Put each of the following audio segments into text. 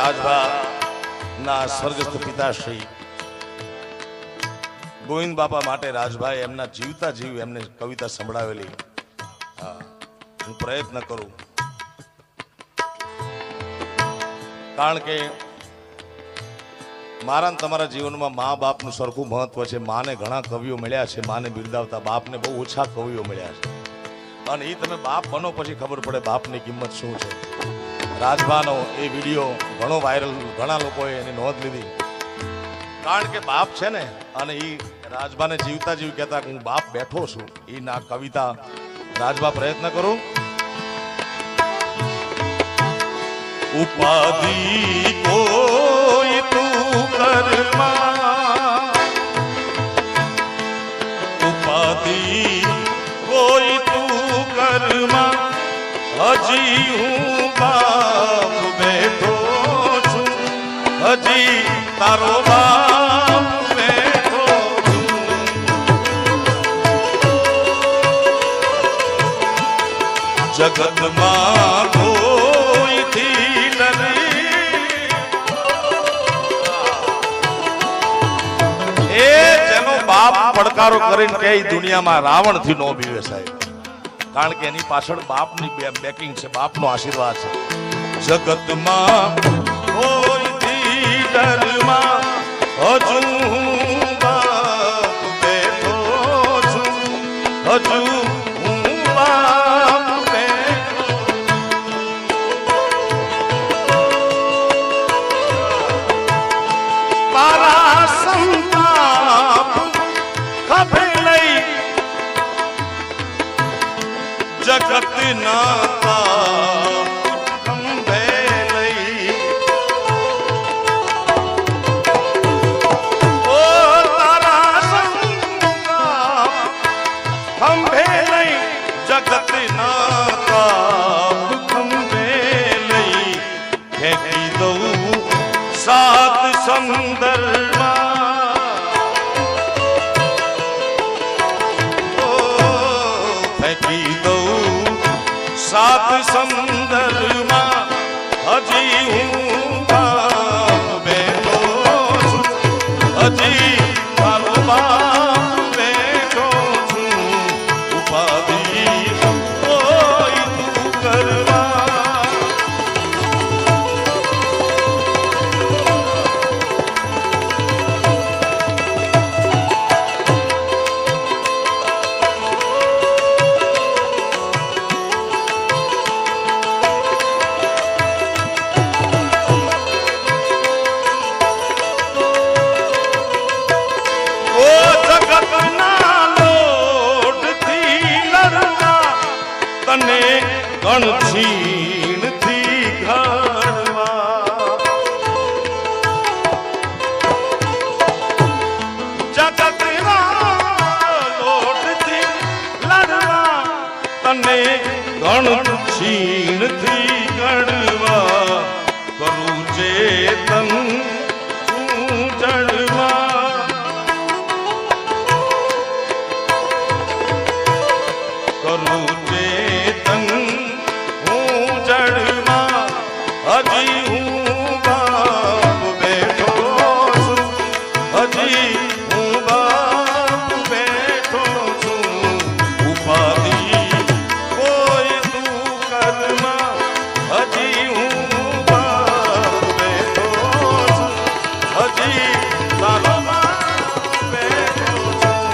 રાજભા ના સ્વર્ગસ્થ પિતાશ્રી ગોવિંદ બાપા માટે રાજભાઈ એમના જીવતા જીવ એમને કવિતા સંભળાવેલી. હું પ્રયત્ન કરું કારણ કે મારા તમારા જીવનમાં મા બાપનું સરખું મહત્વ છે. માને ઘણા કવિઓ મળ્યા છે, માને બિરદાવતા, બાપને બહુ ઓછા કવિઓ મળ્યા છે. અને એ તમે બાપ બનો પછી ખબર પડે બાપની કિંમત શું છે. રાજભાનો એ વિડીયો ઘણો વાયરલ, ઘણા લોકોએ એની નોંધ લીધી. કારણ કે બાપ છે ને, અને એ રાજભાને જીવતા જીવ કહેતા હું બાપ બેઠો છું. એ ના કવિતા રાજભા પ્રયત્ન કરું. ઉપાધિ કોઈ તું કરમાં, ઉપાધિ કોઈ તું કરમાં, હજી હું બાપ બેઠો છું, હજી તારો બાપ બેઠો છું. જગતમાં કોઈથી ડરી, એ જેનો બાપ પડકારો કરીને કે દુનિયામાં રાવણ થી નો બીવે સાહેબ. કારણ કે એની પાછળ બાપની બેકિંગ છે, બાપનો આશીર્વાદ છે. જગતમાં કોઈથી ડરમાં, હજુ બાપ બેઠો છું, હજુ હું બાપ બેઠો. મારા સંતાપ ખભે લઈ જગત ના ખંભે લઈ, ઓ તારા સંતાપ ખંભે લઈ જગત ના ખંભે લઈ, ફેંકી દઉં સાત સમંદરમાં, ફેંકી દઉં સાત સમંદરમાં, હજી હું બાપ બેઠો છું, હજી તારો બાપ બેઠો છું. ઉપાધિ કોઈ તું કરવા, તને ગણછીણથી ઘડવા, જગતના લોટથી લડવા, તને ગણછીણથી ઘડવા, કરું ચેતન તું જડવા, કરું ચેતન હું જડમાં, હજી હું બાપ બેઠો છું, હજી હું બાપ બેઠો છું. ઉપાધિ કોઈ તું કરમાં, હજી હું બાપ બેઠો છું, હજી તારો બાપ બેઠો છું.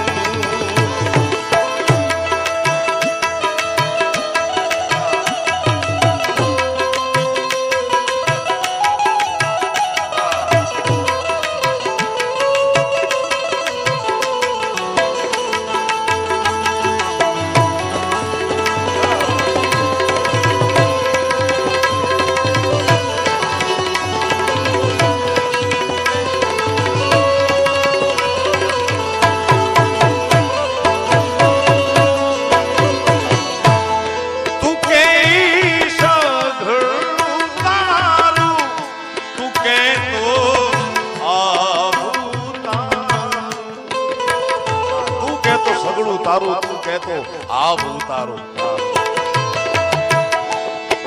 તારું તું કહેતો આવું તારું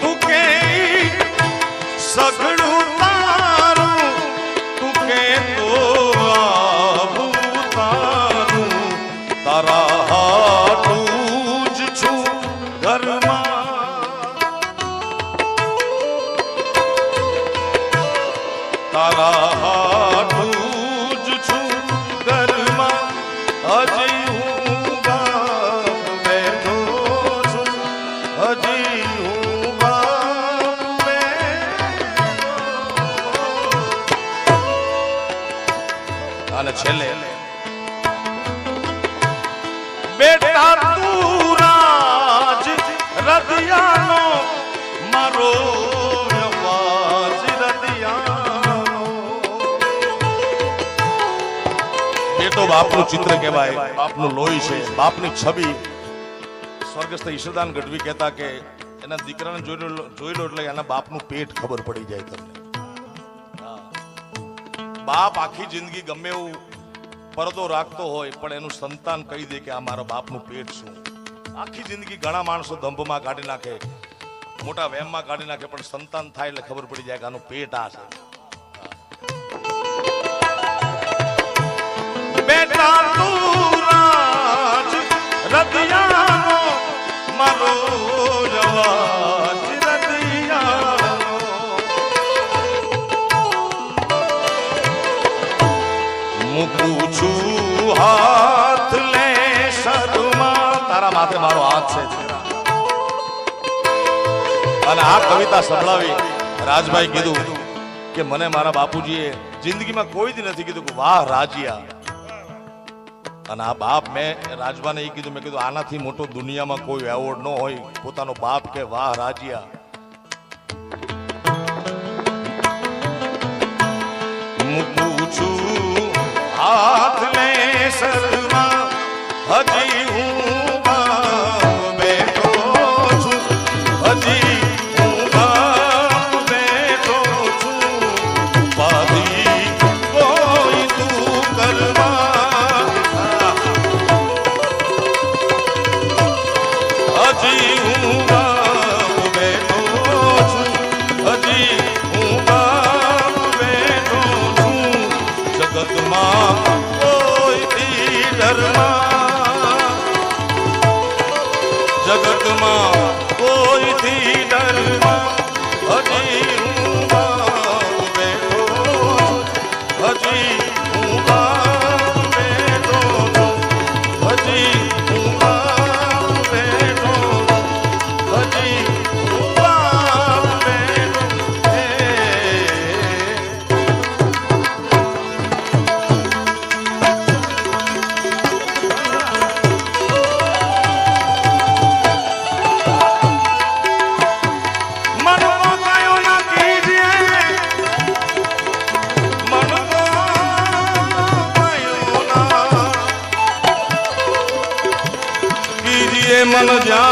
તું કે સગડું તારા હાથું જ છું ઘરમાં હજી હું બાપ બેઠો છું હજી હું બાપ બેઠો. અને છેલ્લે બેટા તું રાજ રદિયાનો મારો અવાજ રદિયાનો. બેટો બાપનું ચિત્ર કહેવાય, બાપનું લોહી છે, બાપની છબી. સ્વર્ગસ્થ ઈશ્વરદાન ગઢવી કહેતા કે એના દીકરાને જોઈ લો એટલે એના બાપનું પેટ ખબર પડી જાય તમને. બાપ આખી જિંદગી ગમે એવું પરદો રાખતો હોય પણ એનું સંતાન કહી દે કે આ મારા બાપનું પેટ શું. આખી જિંદગી ઘણા માણસો દંભમાં કાઢી નાખે, મોટા વહેમમાં કાઢી નાખે, પણ સંતાન થાય એટલે ખબર પડી જાય કે આનું પેટ આ છે. બેટા તું રાજ રદિયાનો મારો અવાજ રદિયાનો. મૂકું છું હાથ લે શરૂમાં, તારા માથે મારો હાથ છે. અને આ કવિતા સંભળાવી રાજભાઈ કીધું કે મને મારા બાપુજીએ જિંદગીમાં કોઈ દી નથી કીધું કે વાહ રાજિયા. અને આ બાપ મેં રાજભાને એ કીધું, મેં કીધું આનાથી મોટો દુનિયામાં કોઈ એવોર્ડ ન હોય, પોતાનો બાપ કે વાહ રાજિયા. મૂકું છું હાથ લે શરમાં હજી હું બાપ બેઠો છું હજી હું બાપ બેઠો છું. પાદી કોઈ તું કરવા હજી હું બાપ બેઠો છું હજી હું બાપ બેઠો છું. જગતમાં કોઈથી ડરમાં જગતમાં કોઈથી ડરમાં હજી હું બાપ બેઠો છું હજી હું બાપ બેઠો છું હજી હું બાપ બેઠો છું હજી હું બાપ બેઠો. मन जा